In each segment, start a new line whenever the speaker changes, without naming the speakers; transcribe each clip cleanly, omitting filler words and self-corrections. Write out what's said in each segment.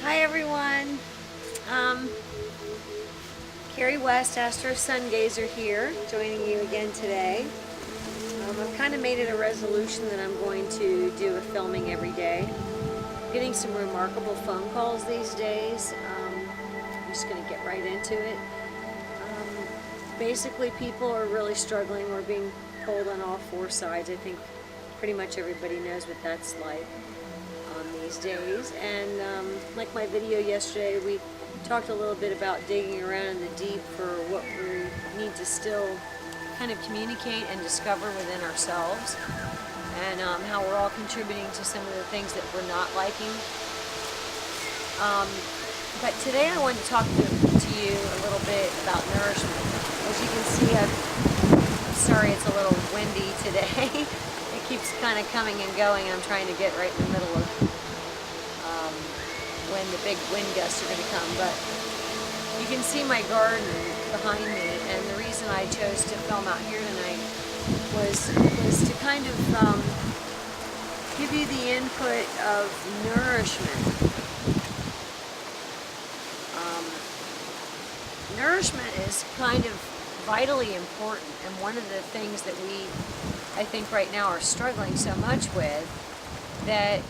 Hi everyone. Um, Carrie West, Astro Sun Gazer here, joining you again today. I've kind of made it a resolution that I'm going to do a filming every day. I'm getting some remarkable phone calls these days. I'm just going to get right into it. Basically, people are really struggling. We're being pulled on all four sides. I think pretty much everybody knows what that's like these days. And like my video yesterday, we talked a little bit about digging around in the deep for what we need to still kind of communicate and discover within ourselves, and how we're all contributing to some of the things that we're not liking. But today I want to talk to you a little bit about nourishment. As you can see, I'm sorry it's a little windy today. It keeps kind of coming and going. I'm trying to get right in the middle of when the big wind gusts are going to come. But you can see my garden behind me, and the reason I chose to film out here tonight was to kind of give you the input of nourishment. Nourishment is kind of vitally important, and one of the things that we, I think right now, are struggling so much with, that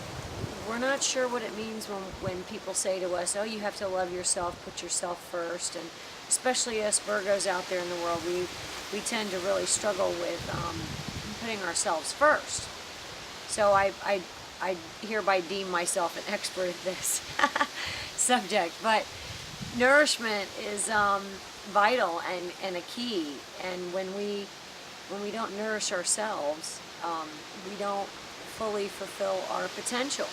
we're not sure what it means when people say to us, oh, you have to love yourself, put yourself first. And especially us Virgos out there in the world, we tend to really struggle with putting ourselves first. So I hereby deem myself an expert at this subject. But nourishment is vital and a key. And when we don't nourish ourselves, we don't fully fulfill our potential.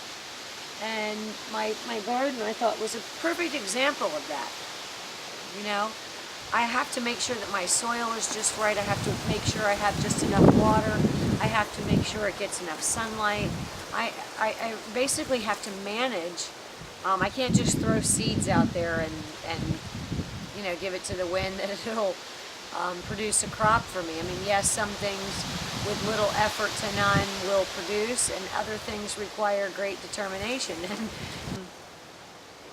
And my garden, I thought, was a perfect example of that. You know, I have to make sure that my soil is just right. I have to make sure I have just enough water. I have to make sure it gets enough sunlight. I basically have to manage. I can't just throw seeds out there and you know, give it to the wind that it'll produce a crop for me. I mean, yes, some things with little effort to none will produce, and other things require great determination. And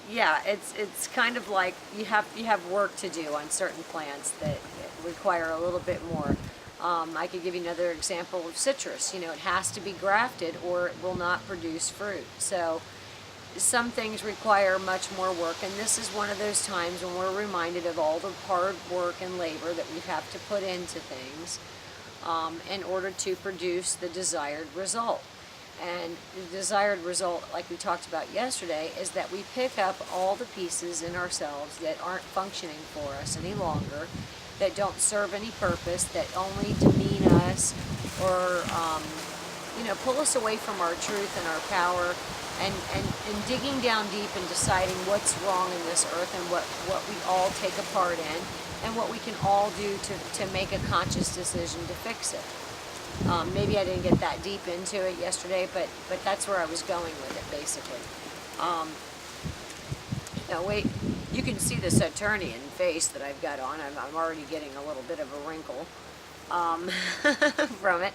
yeah, it's kind of like you have work to do on certain plants that require a little bit more. I could give you another example of citrus. You know, it has to be grafted or it will not produce fruit. So some things require much more work, and this is one of those times when we're reminded of all the hard work and labor that we have to put into things in order to produce the desired result. And the desired result, like we talked about yesterday, is that we pick up all the pieces in ourselves that aren't functioning for us any longer, that don't serve any purpose, that only demean us or you know, pull us away from our truth and our power, and digging down deep and deciding what's wrong in this earth and what we all take a part in, and what we can all do to make a conscious decision to fix it. Maybe I didn't get that deep into it yesterday, but that's where I was going with it, basically. Now wait, you can see the Saturnian face that I've got on. I'm already getting a little bit of a wrinkle from it.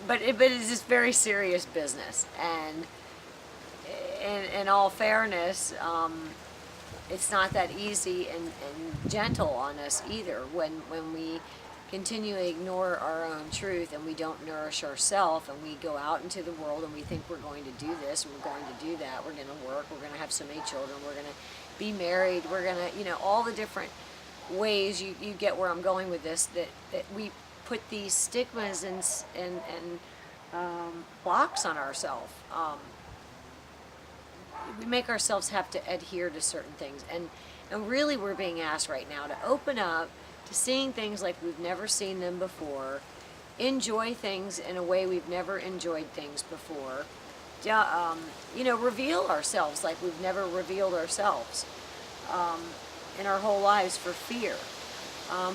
But it's just very serious business, and in all fairness, it's not that easy and gentle on us either when we continually ignore our own truth and we don't nourish ourselves, and we go out into the world and we think we're going to do this and we're going to do that, we're going to work, we're going to have so many children, we're going to be married, we're going to, you know, all the different ways you get where I'm going with this, that we put these stigmas and blocks on ourselves. We make ourselves have to adhere to certain things, and really we're being asked right now to open up to seeing things like we've never seen them before, enjoy things in a way we've never enjoyed things before, you know, reveal ourselves like we've never revealed ourselves in our whole lives for fear.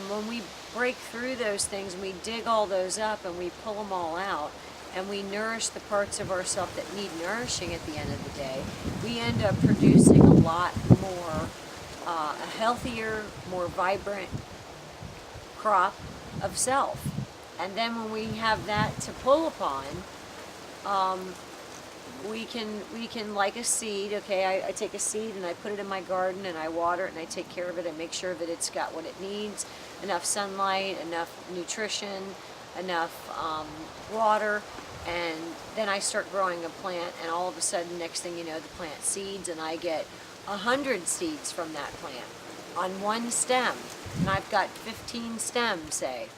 When we break through those things and we dig all those up and we pull them all out, and we nourish the parts of ourselves that need nourishing at the end of the day, we end up producing a lot more, a healthier, more vibrant crop of self. And then when we have that to pull upon, we can like a seed. Okay, I take a seed and I put it in my garden and I water it and I take care of it. I make sure that it's got what it needs, enough sunlight, enough nutrition, enough water, and then I start growing a plant, and all of a sudden, next thing you know, the plant seeds, and I get 100 seeds from that plant on one stem, and I've got 15 stems, say.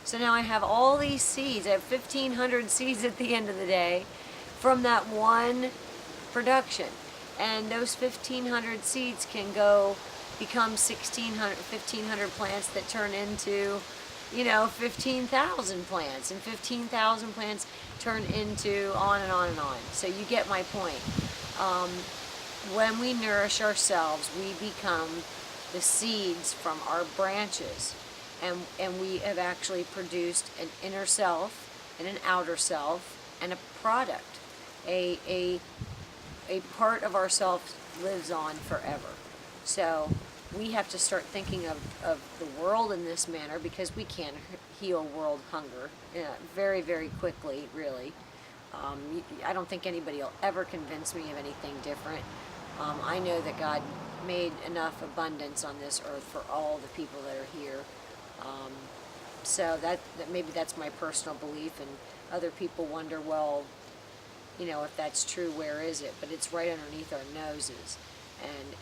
So now I have all these seeds. I have 1,500 seeds at the end of the day from that one production. And those 1,500 seeds can go become 1,500 plants that turn into, 15,000 plants. And 15,000 plants turn into on and on and on. So you get my point. When we nourish ourselves, we become the seeds from our branches. And we have actually produced an inner self and an outer self and a product. A part of ourselves lives on forever. So we have to start thinking of the world in this manner, because we can heal world hunger very, very quickly, really. I don't think anybody will ever convince me of anything different. I know that God made enough abundance on this earth for all the people that are here. So that maybe that's my personal belief, and other people wonder, well, if that's true, where is it? But it's right underneath our noses,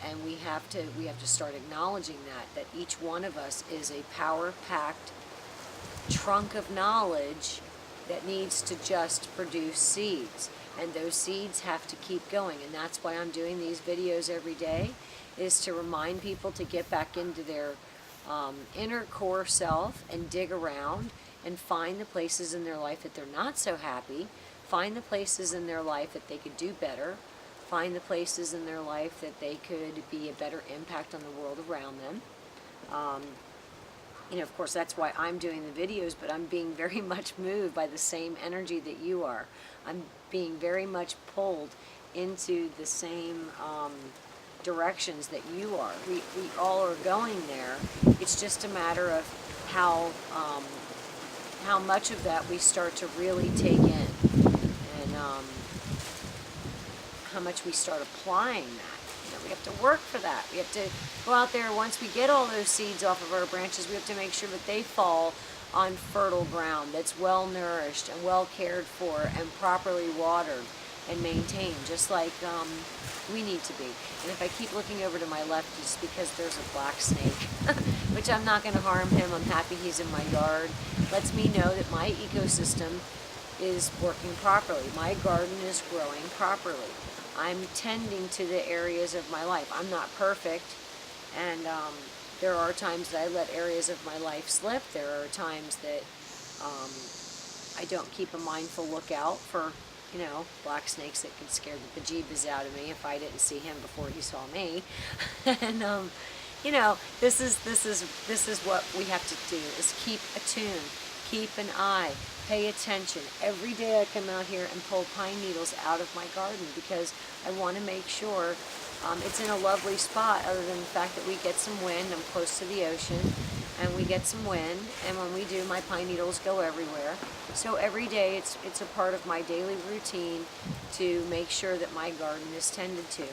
and we have to start acknowledging that each one of us is a power-packed trunk of knowledge that needs to just produce seeds, and those seeds have to keep going. And that's why I'm doing these videos every day, is to remind people to get back into their inner core self and dig around and find the places in their life that they're not so happy, find the places in their life that they could do better, find the places in their life that they could be a better impact on the world around them. Of course, that's why I'm doing the videos, but I'm being very much moved by the same energy that you are. I'm being very much pulled into the same directions that you are. We all are going there. It's just a matter of how much of that we start to really take in, and how much we start applying that. We have to work for that. We have to go out there. Once we get all those seeds off of our branches, we have to make sure that they fall on fertile ground that's well nourished and well cared for and properly watered and maintained, just like we need to be. And if I keep looking over to my left, it's because there's a black snake, which I'm not going to harm him. I'm happy he's in my yard. Lets me know that my ecosystem is working properly. My garden is growing properly. I'm tending to the areas of my life. I'm not perfect, and there are times that I let areas of my life slip. There are times that I don't keep a mindful lookout for black snakes that could scare the bejeebus out of me if I didn't see him before he saw me. And this is what we have to do, is keep attuned, keep an eye, pay attention. Every day I come out here and pull pine needles out of my garden, because I want to make sure it's in a lovely spot, other than the fact that we get some wind. I'm close to the ocean, and we get some wind, and when we do, my pine needles go everywhere. So every day it's a part of my daily routine to make sure that my garden is tended to.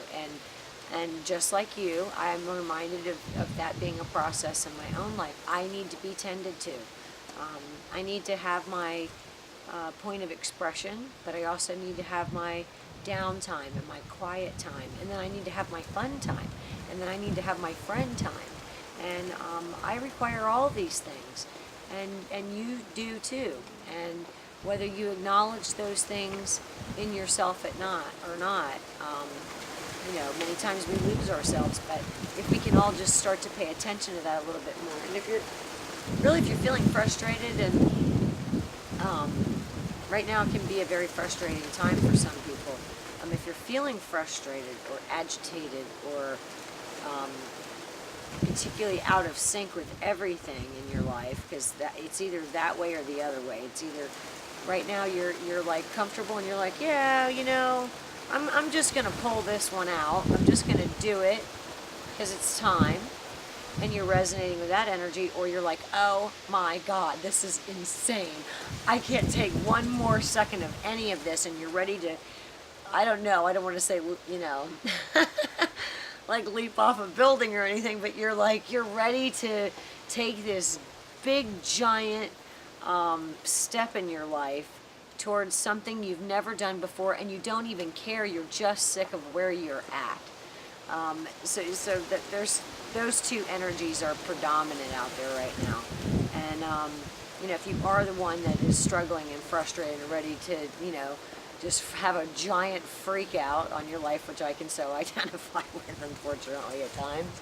And just like you, I'm reminded of that being a process in my own life. I need to be tended to. I need to have my point of expression, but I also need to have my downtime and my quiet time, and then I need to have my fun time, and then I need to have my friend time. And I require all these things, and you do too. And whether you acknowledge those things in yourself or not, many times we lose ourselves. But if we can all just start to pay attention to that a little bit more, and if you're feeling frustrated, and right now it can be a very frustrating time for some people. If you're feeling frustrated or agitated or particularly out of sync with everything in your life, because it's either that way or the other way. It's either right now you're like comfortable and you're like, yeah, I'm just gonna pull this one out. I'm just gonna do it because it's time, and you're resonating with that energy. Or you're like, oh my God, this is insane. I can't take one more second of any of this, and you're ready to I don't know, I don't want to say, you know, like leap off a building or anything, but you're like, you're ready to take this big giant step in your life towards something you've never done before, and you don't even care, you're just sick of where you're at. So that there's those two energies are predominant out there right now. And you know, if you are the one that is struggling and frustrated and ready to, you know, just have a giant freak out on your life, which I can so identify with, unfortunately, at times.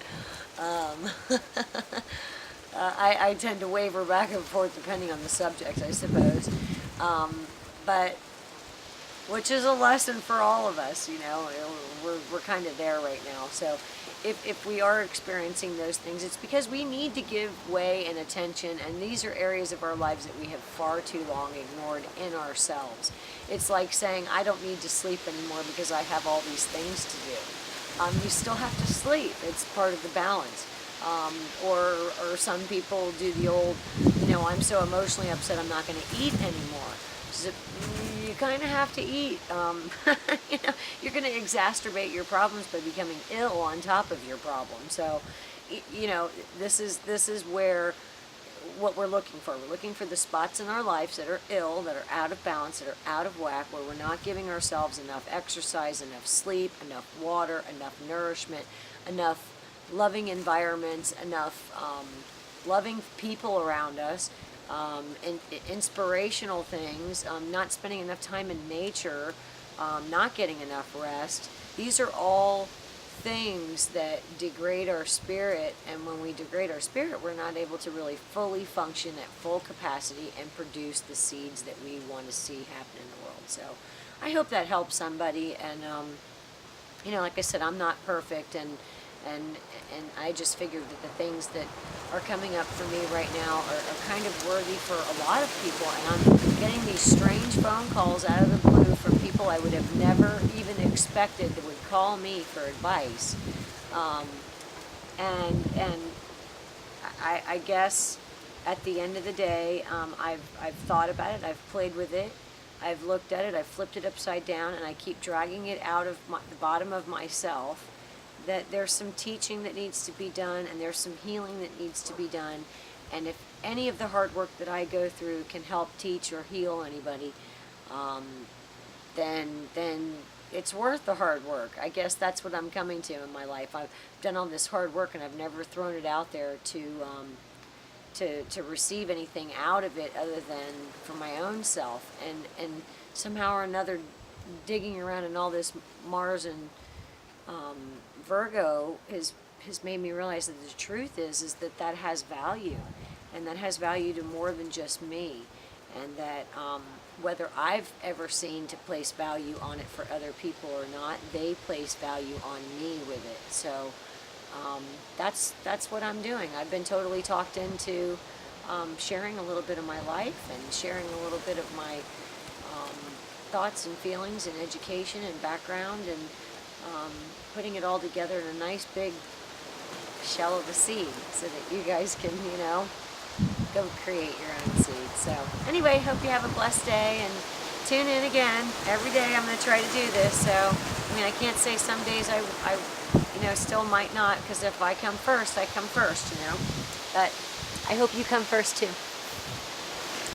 I tend to waver back and forth depending on the subject, I suppose. But which is a lesson for all of us, you know. We're kind of there right now. So if we are experiencing those things, it's because we need to give way and attention, and these are areas of our lives that we have far too long ignored in ourselves. It's like saying, I don't need to sleep anymore because I have all these things to do. You still have to sleep. It's part of the balance. Or some people do the old, you know, I'm so emotionally upset I'm not going to eat anymore. So you kind of have to eat. You know, you're going to exacerbate your problems by becoming ill on top of your problem. So, you know, this is where what we're looking for. We're looking for the spots in our lives that are ill, that are out of balance, that are out of whack, where we're not giving ourselves enough exercise, enough sleep, enough water, enough nourishment, enough loving environments, enough loving people around us, inspirational things, not spending enough time in nature, not getting enough rest. These are all things that degrade our spirit, and when we degrade our spirit, we're not able to really fully function at full capacity and produce the seeds that we want to see happen in the world. So I hope that helps somebody. And you know, like I said, I'm not perfect, and I just figured that the things that are coming up for me right now are kind of worthy for a lot of people, and I'm getting these strange phone calls out of the blue from people I would have never even expected that would call me for advice. And I guess at the end of the day, I've thought about it, I've played with it, I've looked at it, I've flipped it upside down, and I keep dragging it out of the bottom of myself. That there's some teaching that needs to be done, and there's some healing that needs to be done. And if any of the hard work that I go through can help teach or heal anybody, then it's worth the hard work. I guess that's what I'm coming to in my life. I've done all this hard work, and I've never thrown it out there to receive anything out of it other than for my own self. And somehow or another, digging around in all this Mars and Virgo has made me realize that the truth is that has value, and that has value to more than just me, and that whether I've ever seen to place value on it for other people or not, they place value on me with it. So that's what I'm doing. I've been totally talked into sharing a little bit of my life and sharing a little bit of my thoughts and feelings and education and background, and putting it all together in a nice big shell of a seed so that you guys can, you know, go create your own seed. So anyway, hope you have a blessed day, and tune in again. Every day I'm going to try to do this. So, I mean, I can't say some days I you know, still might not, because if I come first, I come first, you know. But I hope you come first too.